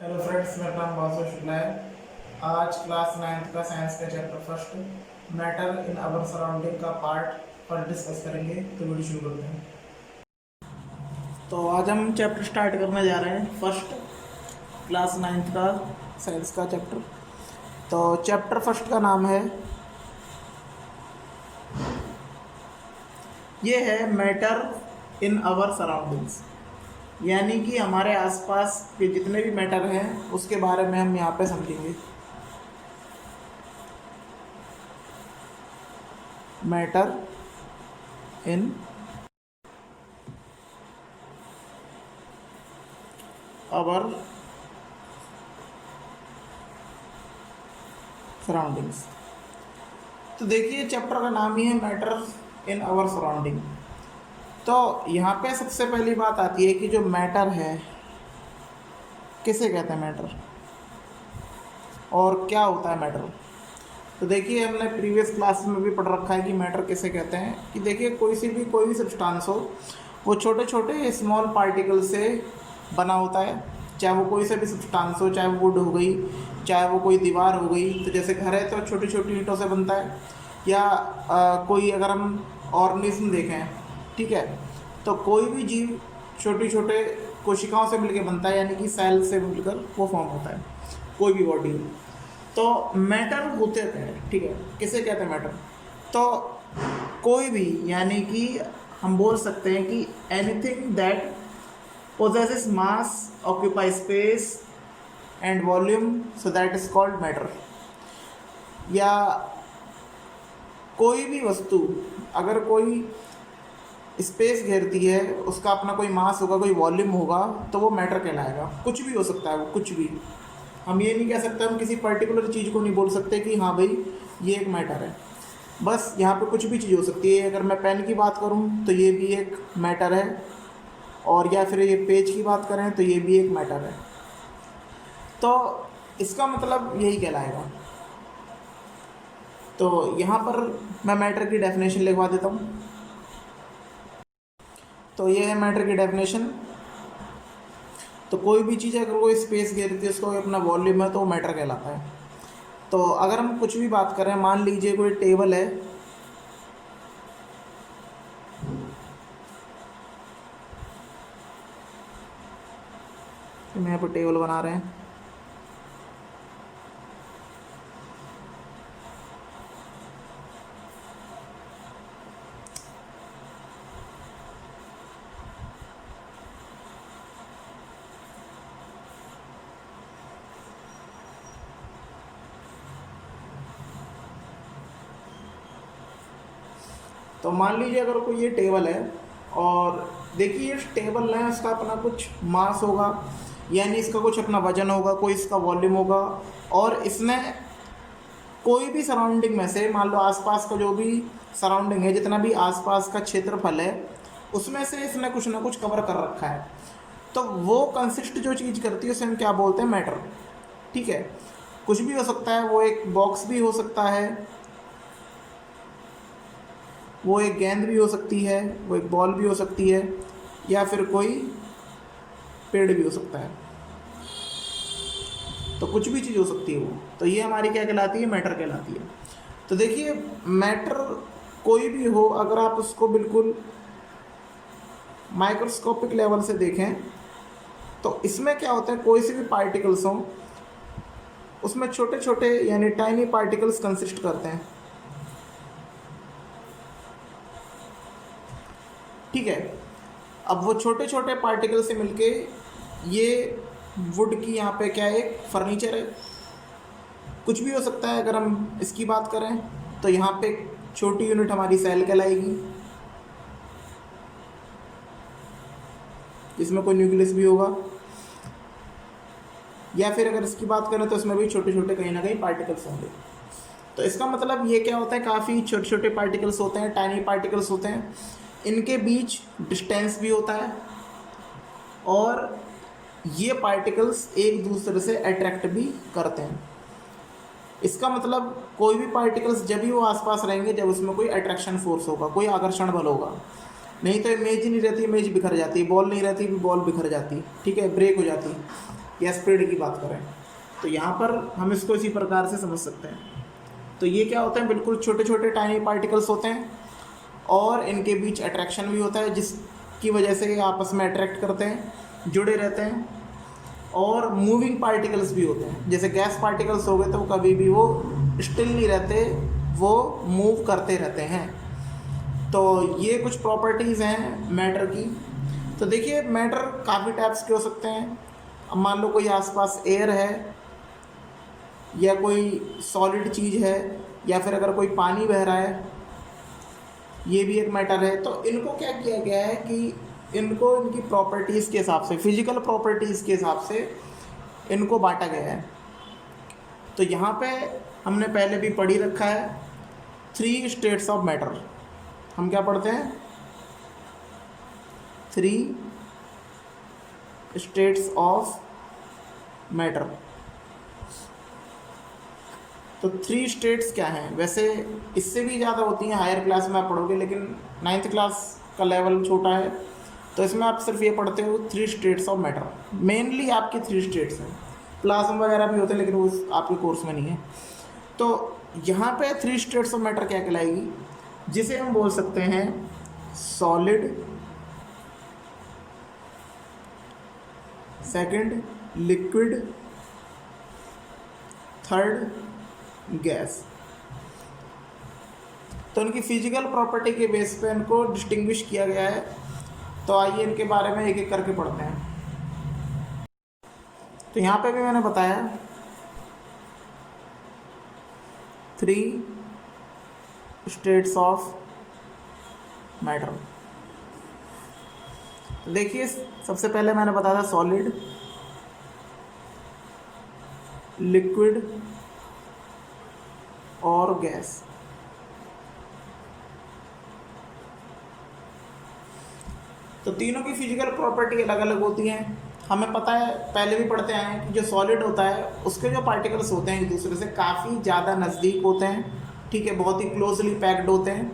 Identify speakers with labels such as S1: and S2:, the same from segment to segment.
S1: Hello friends, मेरा नाम बासु शुक्ला है। आज क्लास 9th का साइंस का chapter first matter in our surrounding का पार्ट पर डिस्कस करेंगे। तो वीडियो शुरू करते हैं। तो आज हम चैप्टर स्टार्ट करने जा रहे हैं, फर्स्ट क्लास 9th का साइंस का चैप्टर। तो चैप्टर फर्स्ट का नाम है, ये है मैटर इन अवर सराउंडिंग्स, यानी कि हमारे आसपास के जितने भी मैटर हैं उसके बारे में हम यहाँ पे समझेंगे। Matter in our surroundings. तो देखिए, चैप्टर का नाम ही है मैटर इन अवर सराउंडिंग। तो यहाँ पे सबसे पहली बात आती है कि जो मैटर है, किसे कहते हैं मैटर, और क्या होता है मैटर। तो देखिए, हमने प्रीवियस क्लास में भी पढ़ रखा है कि मैटर किसे कहते हैं। कि देखिए, कोई भी सब्सटेंस हो, वो छोटे छोटे स्मॉल पार्टिकल से बना होता है। चाहे वो कोई से भी सब्सटेंस हो, चाहे वो वुड हो गई, चाहे वो कोई दीवार हो गई। तो जैसे घर है तो छोटी छोटी ईंटों से बनता है, या कोई अगर हम ऑर्गेनिज्म देखें, ठीक है, तो कोई भी जीव छोटे छोटे कोशिकाओं से मिलकर बनता है, यानी कि सेल से मिलकर वो फॉर्म होता है कोई भी बॉडी। तो मैटर होते हैं, ठीक है, किसे कहते हैं मैटर। तो कोई भी, यानी कि हम बोल सकते हैं कि anything that possesses mass, occupy space and volume, so that is called matter। या कोई भी वस्तु अगर कोई स्पेस घेरती है, उसका अपना कोई मास होगा, कोई वॉल्यूम होगा, तो वो मैटर कहलाएगा। कुछ भी हो सकता है वो, कुछ भी। हम ये नहीं कह सकते, हम किसी पर्टिकुलर चीज़ को नहीं बोल सकते कि हाँ भाई ये एक मैटर है। बस यहाँ पे कुछ भी चीज़ हो सकती है। अगर मैं पेन की बात करूँ तो ये भी एक मैटर है, और या फिर ये पेज की बात करें तो ये भी एक मैटर है। तो इसका मतलब यही कहलाएगा। तो यहाँ पर मैं मैटर की डेफिनेशन लिखवा देता हूँ। तो ये है मैटर की डेफिनेशन। तो कोई भी चीज़ अगर कोई स्पेस घेरती है, उसको अपना वॉल्यूम है, तो वो मैटर कहलाता है। तो अगर हम कुछ भी बात करें, मान लीजिए कोई टेबल है, मैं यहाँ पर टेबल बना रहे हैं, तो मान लीजिए अगर कोई ये टेबल है, और देखिए इस टेबल है, इसका अपना कुछ मास होगा, यानी इसका कुछ अपना वजन होगा, कोई इसका वॉल्यूम होगा, और इसमें कोई भी सराउंडिंग में से, मान लो आसपास का जो भी सराउंडिंग है, जितना भी आसपास का क्षेत्रफल है, उसमें से इसने कुछ ना कुछ कवर कर रखा है। तो वो कंसिस्ट जो चीज़ करती है उसे हम क्या बोलते हैं, मैटर। ठीक है, कुछ भी हो सकता है, वो एक बॉक्स भी हो सकता है, वो एक गेंद भी हो सकती है, वो एक बॉल भी हो सकती है, या फिर कोई पेड़ भी हो सकता है। तो कुछ भी चीज़ हो सकती है वो। तो ये हमारी क्या कहलाती है, मैटर कहलाती है। तो देखिए, मैटर कोई भी हो, अगर आप उसको बिल्कुल माइक्रोस्कोपिक लेवल से देखें, तो इसमें क्या होता है, कोई से भी पार्टिकल्स हों, उसमें छोटे छोटे यानी टाइनी पार्टिकल्स कंसिस्ट करते हैं। ठीक है, अब वो छोटे छोटे पार्टिकल से मिलके ये वुड की यहाँ पे क्या है, एक फर्नीचर है। कुछ भी हो सकता है। अगर हम इसकी बात करें तो यहाँ पे छोटी यूनिट हमारी सेल कहलाएगी, जिसमें कोई न्यूक्लियस भी होगा। या फिर अगर इसकी बात करें तो इसमें भी छोटे छोटे कहीं ना कहीं पार्टिकल्स होंगे। तो इसका मतलब ये क्या होता है, काफ़ी छोटे छोटे पार्टिकल्स होते हैं, टाइनी पार्टिकल्स होते हैं। इनके बीच डिस्टेंस भी होता है, और ये पार्टिकल्स एक दूसरे से अट्रैक्ट भी करते हैं। इसका मतलब कोई भी पार्टिकल्स जब भी वो आसपास रहेंगे जब उसमें कोई अट्रैक्शन फोर्स होगा, कोई आकर्षण बल होगा। नहीं तो इमेज ही नहीं रहती, इमेज बिखर जाती है। बॉल नहीं रहती, बॉल बिखर जाती, ठीक है, ब्रेक हो जाती। या स्पीड की बात करें, तो यहाँ पर हम इसको इसी प्रकार से समझ सकते हैं। तो ये क्या होते हैं, बिल्कुल छोटे छोटे टाइनी पार्टिकल्स होते हैं और इनके बीच अट्रैक्शन भी होता है, जिसकी वजह से ये आपस में अट्रैक्ट करते हैं, जुड़े रहते हैं। और मूविंग पार्टिकल्स भी होते हैं, जैसे गैस पार्टिकल्स हो गए तो कभी भी वो स्टिल नहीं रहते, वो मूव करते रहते हैं। तो ये कुछ प्रॉपर्टीज़ हैं मैटर की। तो देखिए मैटर काफ़ी टाइप्स के हो सकते हैं। अब मान लो कोई आसपास एयर है या कोई सॉलिड चीज़ है या फिर अगर कोई पानी बह रहा है, ये भी एक मैटर है। तो इनको क्या किया गया है कि इनको इनकी प्रॉपर्टीज़ के हिसाब से, फिजिकल प्रॉपर्टीज़ के हिसाब से इनको बांटा गया है। तो यहाँ पे हमने पहले भी पढ़ी रखा है 3 स्टेट्स ऑफ मैटर। हम क्या पढ़ते हैं, 3 स्टेट्स ऑफ मैटर। तो 3 स्टेट्स क्या हैं, वैसे इससे भी ज़्यादा होती हैं, हायर क्लास में आप पढ़ोगे, लेकिन 9th क्लास का लेवल छोटा है, तो इसमें आप सिर्फ ये पढ़ते हो 3 स्टेट्स ऑफ मैटर। मेनली आपके 3 स्टेट्स हैं, प्लाज्मा वगैरह भी होते हैं लेकिन वो आपके कोर्स में नहीं है। तो यहाँ पे 3 स्टेट्स ऑफ मैटर क्या कहलाएगी, जिसे हम बोल सकते हैं solid, second liquid, third gas. तो इनकी फिजिकल प्रॉपर्टी के बेस पे इनको डिस्टिंग्विश किया गया है। तो आइए इनके बारे में एक एक करके पढ़ते हैं। तो यहाँ पे भी मैंने बताया 3 स्टेट्स ऑफ मैटर। तो देखिए सबसे पहले मैंने बताया था सॉलिड, लिक्विड और गैस। तो तीनों की फिजिकल प्रॉपर्टी अलग अलग होती हैं। हमें पता है, पहले भी पढ़ते आए हैं कि जो सॉलिड होता है उसके जो पार्टिकल्स होते हैं एक दूसरे से काफ़ी ज़्यादा नज़दीक होते हैं, ठीक है, बहुत ही क्लोजली पैक्ड होते हैं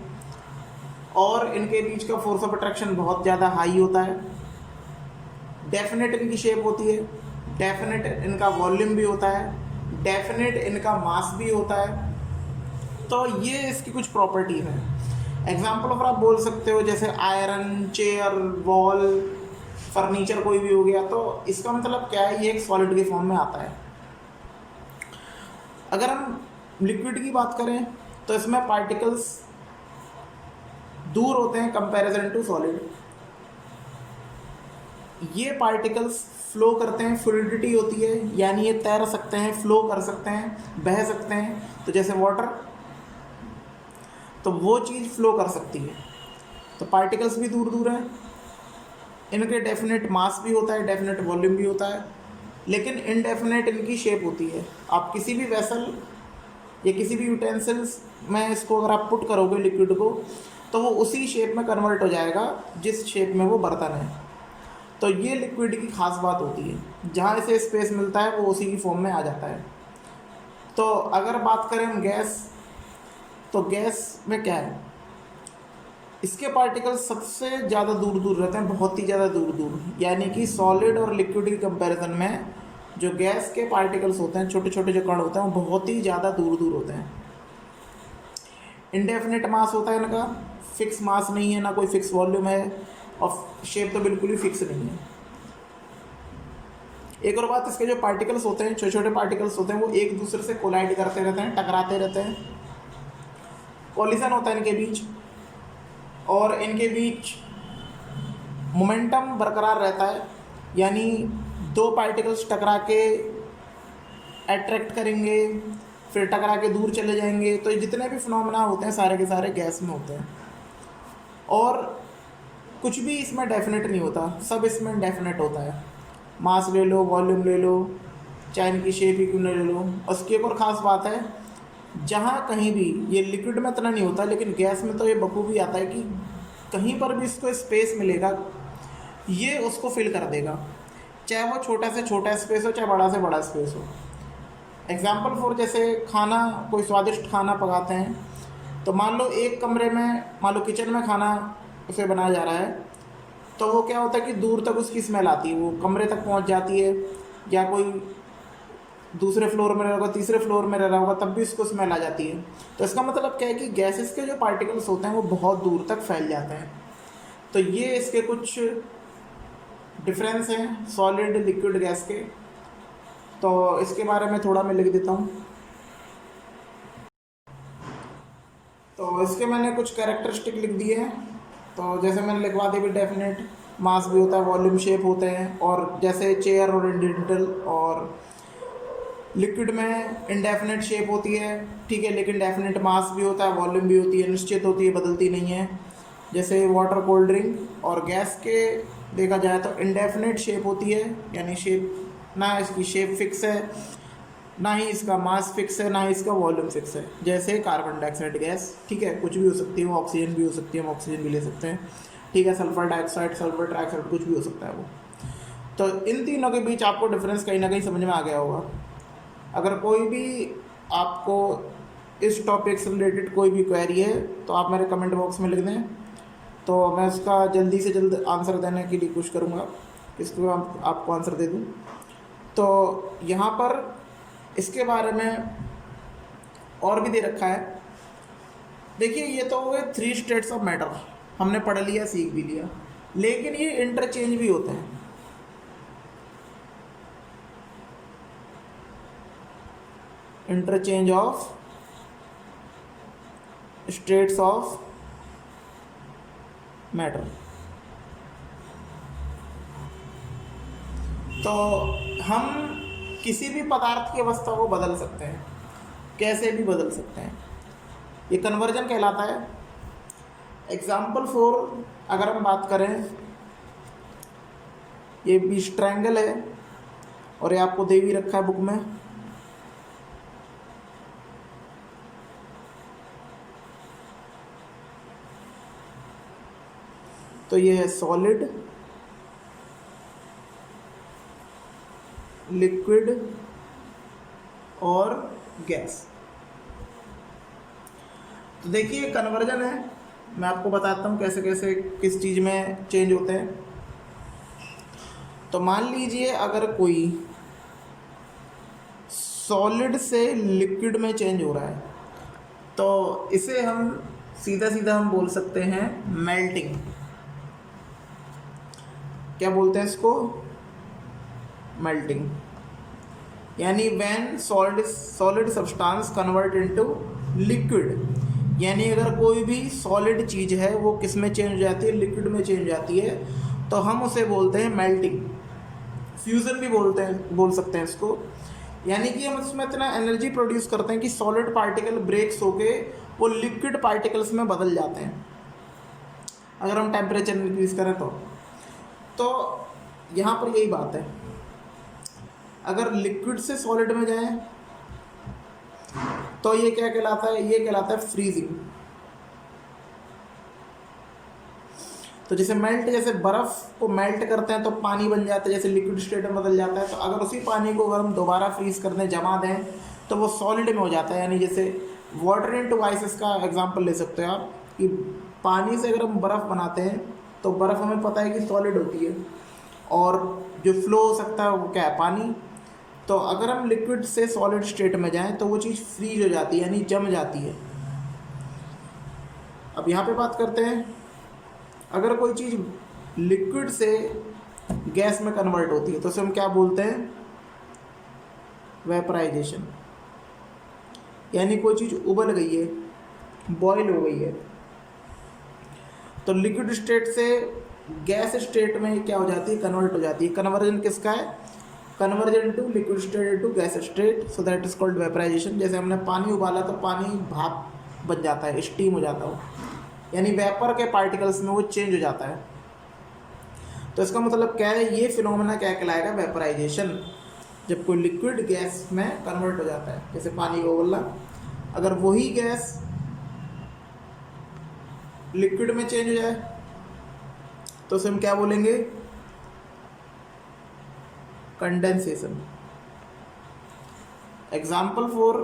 S1: और इनके बीच का फोर्स ऑफ अट्रैक्शन बहुत ज़्यादा हाई होता है। डेफिनेट इनकी शेप होती है, डेफिनेट इनका वॉल्यूम भी होता है, डेफिनेट इनका मास भी होता है। तो ये इसकी कुछ प्रॉपर्टी है। एग्जाम्पल ऑफ आप बोल सकते हो जैसे आयरन, चेयर, वॉल, फर्नीचर कोई भी हो गया, तो इसका मतलब क्या है, ये एक सॉलिड के फॉर्म में आता है। अगर हम लिक्विड की बात करें तो इसमें पार्टिकल्स दूर होते हैं कंपैरिजन टू सॉलिड। ये पार्टिकल्स फ्लो करते हैं, फ्लूइडिटी होती है, यानी ये तैर सकते हैं, फ्लो कर सकते हैं, बह सकते हैं। तो जैसे वाटर, तो वो चीज़ फ्लो कर सकती है। तो पार्टिकल्स भी दूर दूर हैं, इनके डेफिनेट मास भी होता है, डेफिनेट वॉल्यूम भी होता है, लेकिन इनडेफिनेट इनकी शेप होती है। आप किसी भी वेसल या किसी भी यूटेंसिल्स में इसको अगर आप पुट करोगे लिक्विड को, तो वो उसी शेप में कन्वर्ट हो जाएगा जिस शेप में वो बर्तन है। तो ये लिक्विड की खास बात होती है, जहाँ इसे स्पेस मिलता है वो उसी की फॉर्म में आ जाता है। तो अगर बात करें हम गैस, तो गैस में क्या है, इसके पार्टिकल्स सबसे ज़्यादा दूर दूर रहते हैं, बहुत ही ज़्यादा दूर दूर, यानी कि सॉलिड और लिक्विड की कंपैरिजन में जो गैस के पार्टिकल्स होते हैं, छोटे छोटे जो कण होते हैं, वो बहुत ही ज़्यादा दूर दूर होते हैं। इंडेफिनिट मास होता है इनका, फिक्स मास नहीं है, ना कोई फिक्स वॉल्यूम है, और शेप तो बिल्कुल ही फिक्स नहीं है। एक और बात, इसके जो पार्टिकल्स होते हैं, छोटे छोटे पार्टिकल्स होते हैं, वो एक दूसरे से कोलाइड करते रहते हैं, टकराते रहते हैं, कोलिजन होता है इनके बीच, और इनके बीच मोमेंटम बरकरार रहता है, यानी 2 पार्टिकल्स टकरा के अट्रैक्ट करेंगे, फिर टकरा के दूर चले जाएंगे। तो ये जितने भी फिनोमेना होते हैं सारे के सारे गैस में होते हैं, और कुछ भी इसमें डेफिनेट नहीं होता, सब इसमें इनडेफिनेट होता है। मास ले लो, वॉल्यूम ले लो, चाहे इनकी शेप ही क्यों न ले लो। और उसकी एक और ख़ास बात है, जहाँ कहीं भी ये लिक्विड में इतना नहीं होता, लेकिन गैस में तो ये बखूबी आता है कि कहीं पर भी इसको स्पेस मिलेगा, ये उसको फिल कर देगा, चाहे वो छोटा से छोटा स्पेस हो, चाहे बड़ा से बड़ा स्पेस हो। एग्जाम्पल फॉर, जैसे खाना, कोई स्वादिष्ट खाना पकाते हैं, तो मान लो एक कमरे में, मान लो किचन में खाना उसे बनाया जा रहा है, तो वो क्या होता है कि दूर तक उसकी स्मेल आती है, वो कमरे तक पहुंच जाती है, या कोई दूसरे फ्लोर में रह रहा होगा, तीसरे फ्लोर में रह रहा होगा, तब भी उसको स्मेल आ जाती है। तो इसका मतलब क्या है कि गैसेस के जो पार्टिकल्स होते हैं वो बहुत दूर तक फैल जाते हैं। तो ये इसके कुछ डिफरेंस हैं सॉलिड लिक्विड गैस के। तो इसके बारे में थोड़ा मैं लिख देता हूँ। तो इसके मैंने कुछ कैरेक्टरिस्टिक लिख दिए हैं। तो जैसे मैंने लिखवा दिया भी, डेफिनेट मास भी होता है, वॉल्यूम शेप होते हैं, और जैसे चेयर और इंडेंटल, और लिक्विड में इंडेफिनेट शेप होती है, ठीक है, लेकिन डेफिनेट मास भी होता है, वॉल्यूम भी होती है, निश्चित होती है, बदलती नहीं है, जैसे वाटर, कोल्ड ड्रिंक। और गैस के देखा जाए तो इंडेफिनेट शेप होती है, यानी शेप ना इसकी शेप फिक्स है, ना ही इसका मास फिक्स है, ना ही इसका वॉल्यूम फिक्स है, जैसे कार्बन डाइऑक्साइड गैस, ठीक है, कुछ भी हो सकती है वो, ऑक्सीजन भी हो सकती है, हम ऑक्सीजन भी ले सकते हैं, ठीक है, सल्फर डाइऑक्साइड, सल्फर ट्राइऑक्साइड, कुछ भी हो सकता है वो। तो इन तीनों के बीच आपको डिफरेंस कहीं ना कहीं समझ में आ गया होगा। अगर कोई भी आपको इस टॉपिक से रिलेटेड कोई भी क्वेरी है तो आप मेरे कमेंट बॉक्स में लिख दें, तो मैं उसका जल्दी से जल्द आंसर देने की कोशिश करूँगा, इसको आपको आंसर दे दूँ। तो यहाँ पर इसके बारे में और भी दे रखा है। देखिए, ये तो हो गए 3 स्टेट्स ऑफ मैटर, हमने पढ़ लिया, सीख भी लिया, लेकिन ये इंटरचेंज भी होते हैं। Interchange of states of matter. तो हम किसी भी पदार्थ की अवस्था को बदल सकते हैं, कैसे भी बदल सकते हैं, ये कन्वर्जन कहलाता है। एग्जाम्पल फॉर अगर हम बात करें, ये बीच ट्रायंगल है और ये आपको दे भी रखा है बुक में। तो ये है सॉलिड, लिक्विड और गैस। तो देखिए, कन्वर्जन है, मैं आपको बताता हूँ कैसे कैसे किस चीज़ में चेंज होते हैं। तो मान लीजिए अगर कोई सॉलिड से लिक्विड में चेंज हो रहा है, तो इसे हम सीधा सीधा हम बोल सकते हैं मेल्टिंग। क्या बोलते हैं इसको? मेल्टिंग। यानी when solid substance convert into liquid, यानी अगर कोई भी सॉलिड चीज़ है वो किस में चेंज हो जाती है? लिक्विड में चेंज हो जाती है, तो हम उसे बोलते हैं मेल्टिंग। फ्यूज़न भी बोल सकते हैं इसको। यानी कि हम उसमें इतना एनर्जी प्रोड्यूस करते हैं कि सॉलिड पार्टिकल ब्रेक्स होके वो लिक्विड पार्टिकल्स में बदल जाते हैं, अगर हम टेम्परेचर इंक्रीज करें तो यहाँ पर यही बात है। अगर लिक्विड से सॉलिड में जाए तो ये क्या कहलाता है? ये कहलाता है फ्रीजिंग। तो जैसे मेल्ट, जैसे बर्फ़ को मेल्ट करते हैं तो पानी बन जाता है, जैसे लिक्विड स्टेट में बदल जाता है। तो अगर उसी पानी को अगर हम दोबारा फ्रीज कर दें, जमा दें, तो वो सॉलिड में हो जाता है। यानी जैसे वाटर इनटू आइस, इसका एग्जांपल ले सकते हो आप, कि पानी से अगर हम बर्फ़ बनाते हैं तो बर्फ़ हमें पता है कि सॉलिड होती है, और जो फ्लो हो सकता है वो क्या है? पानी। तो अगर हम लिक्विड से सॉलिड स्टेट में जाएं तो वो चीज़ फ्रीज हो जाती है, यानी जम जाती है। अब यहाँ पे बात करते हैं, अगर कोई चीज़ लिक्विड से गैस में कन्वर्ट होती है तो उसे हम क्या बोलते हैं? वेपराइजेशन। यानी कोई चीज़ उबल गई है, बॉयल हो गई है, तो लिक्विड स्टेट से गैस स्टेट में क्या हो जाती है? कन्वर्ट हो जाती है। कन्वर्जन किसका है? Conversion to liquid state to gas state, so that is called vaporisation. जैसे हमने पानी उबाला तो पानी भाप बन जाता है, स्टीम हो जाता है, यानी वेपर के पार्टिकल्स में वो चेंज हो जाता है। तो इसका मतलब क्या है? ये फिनोमेना क्या कहलाएगा? वेपराइजेशन। जब कोई लिक्विड गैस में कन्वर्ट हो जाता है, जैसे पानी को उबालना, अगर वही गैस लिक्विड में चेंज हो जाए तो उसे हम क्या बोलेंगे? कंडेंसेशन। एग्जाम्पल फॉर,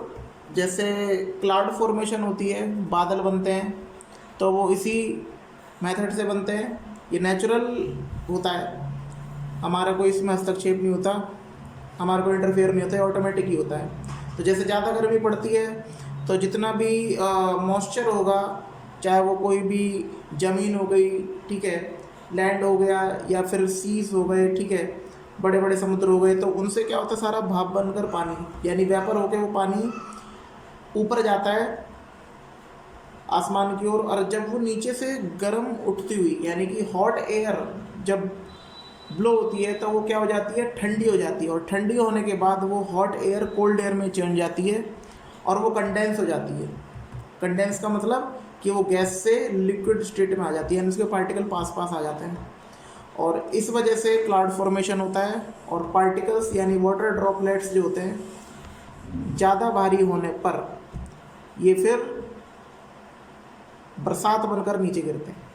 S1: जैसे क्लाउड फॉर्मेशन होती है, बादल बनते हैं, तो वो इसी मेथड से बनते हैं। ये नेचुरल होता है, हमारा कोई इसमें हस्तक्षेप नहीं होता, हमारे को इंटरफेयर नहीं होता है, ऑटोमेटिक ही होता है। तो जैसे ज़्यादा गर्मी पड़ती है तो जितना भी मॉइस्चर होगा, चाहे वो कोई भी ज़मीन हो गई, ठीक है, लैंड हो गया, या फिर सीज हो गए, ठीक है, बड़े बड़े समुद्र हो गए, तो उनसे क्या होता है, सारा भाप बनकर पानी यानी वेपर होकर वो पानी ऊपर जाता है आसमान की ओर। और जब वो नीचे से गर्म उठती हुई यानी कि हॉट एयर जब ब्लो होती है तो वो क्या हो जाती है, ठंडी हो जाती है। और ठंडी होने के बाद वो हॉट एयर कोल्ड एयर में चेंज जाती है और वो कंडेंस हो जाती है। कंडेंस का मतलब कि वो गैस से लिक्विड स्टेट में आ जाती है, यानी उसके पार्टिकल पास पास आ जाते हैं। और इस वजह से क्लाउड फॉर्मेशन होता है। और पार्टिकल्स यानी वाटर ड्रॉपलेट्स जो होते हैं, ज़्यादा भारी होने पर ये फिर बरसात बनकर नीचे गिरते हैं।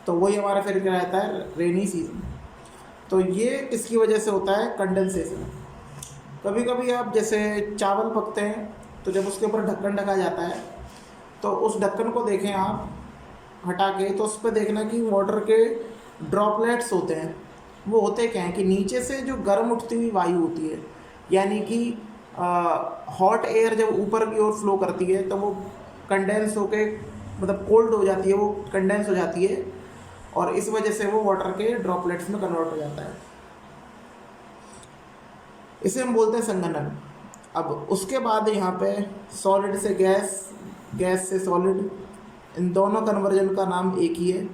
S1: तो वही हमारा फिर क्या रहता है, रेनी सीजन। तो ये किसकी वजह से होता है, कंडेंसेशन। कभी कभी आप जैसे चावल पकते हैं तो जब उसके ऊपर ढक्कन ढका जाता है तो उस ढक्कन को देखें आप हटा के, तो उस पर देखना कि वाटर के ड्रॉपलेट्स होते हैं। वो होते क्या हैं कि नीचे से जो गर्म उठती हुई वायु होती है, यानी कि हॉट एयर जब ऊपर की ओर फ्लो करती है तो वो कंडेंस होके मतलब कोल्ड हो जाती है, वो कंडेंस हो जाती है और इस वजह से वो वाटर के ड्रॉपलेट्स में कन्वर्ट हो जाता है। इसे हम बोलते हैं संघनन। अब उसके बाद यहाँ पे सॉलिड से गैस, गैस से सॉलिड, इन दोनों कन्वर्जन का नाम एक ही है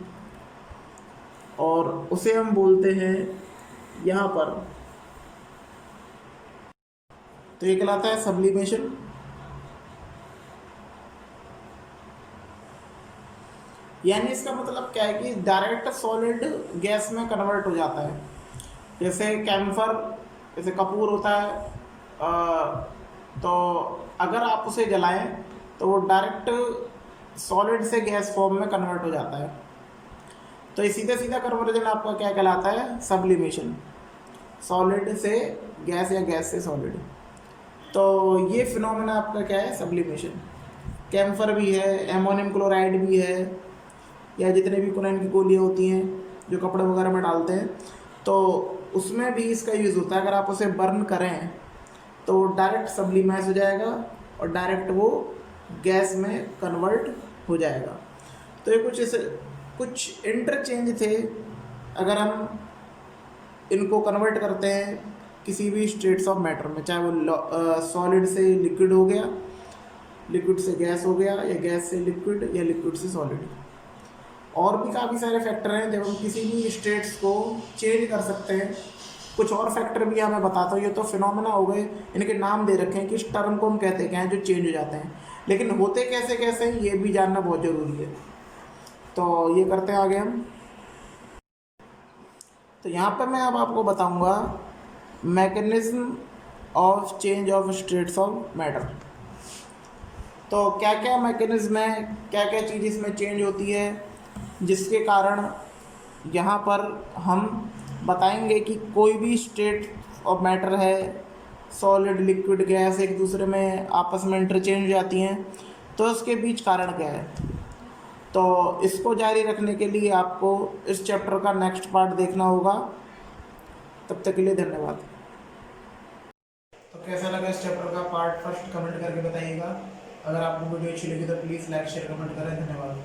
S1: और उसे हम बोलते हैं यहाँ पर, तो ये कहलाता है सब्लिमेशन। यानी इसका मतलब क्या है कि डायरेक्ट सॉलिड गैस में कन्वर्ट हो जाता है। जैसे कैम्फर, जैसे कपूर होता है, तो अगर आप उसे जलाएं तो वो डायरेक्ट सॉलिड से गैस फॉर्म में कन्वर्ट हो जाता है। तो ये सीधा सीधा कन्वर्जन आपका क्या कहलाता है, सब्लिमेशन। सॉलिड से गैस या गैस से सॉलिड, तो ये फिनोमेना आपका क्या है, सब्लिमेशन। कैम्फर भी है, एमोनियम क्लोराइड भी है, या जितने भी कुनैन की गोलियाँ होती हैं जो कपड़े वगैरह में डालते हैं, तो उसमें भी इसका यूज़ होता है। अगर आप उसे बर्न करें तो डायरेक्ट सब्लिमाइज हो जाएगा और डायरेक्ट वो गैस में कन्वर्ट हो जाएगा। तो ये कुछ इंटरचेंज थे। अगर हम इनको कन्वर्ट करते हैं किसी भी स्टेट्स ऑफ मैटर में, चाहे वो सॉलिड से लिक्विड हो गया, लिक्विड से गैस हो गया, या गैस से लिक्विड, या लिक्विड से सॉलिड। और भी काफ़ी सारे फैक्टर हैं जब हम किसी भी स्टेट्स को चेंज कर सकते हैं। कुछ और फैक्टर भी मैं बताता हूँ। ये तो फिनोमेना हो गए, इनके नाम दे रखे हैं कि इस टर्म को हम कहते क्या हैं जो चेंज हो जाते हैं, लेकिन होते कैसे कैसे हैं ये भी जानना बहुत ज़रूरी है। तो ये करते हैं आगे हम। तो यहाँ पर मैं अब आपको बताऊँगा mechanism of change of states of matter. तो क्या क्या मैकेनिज्म है, क्या क्या चीज़ इसमें चेंज होती है, जिसके कारण यहाँ पर हम बताएंगे कि कोई भी स्टेट ऑफ मैटर है, सॉलिड, लिक्विड, गैस एक दूसरे में आपस में इंटरचेंज हो जाती हैं, तो उसके बीच कारण क्या है। तो इसको जारी रखने के लिए आपको इस चैप्टर का नेक्स्ट पार्ट देखना होगा। तब तक के लिए धन्यवाद। तो कैसा लगा इस चैप्टर का पार्ट फर्स्ट, कमेंट करके बताइएगा। अगर आपको वीडियो अच्छी लगी तो प्लीज़ लाइक शेयर कमेंट करें। धन्यवाद।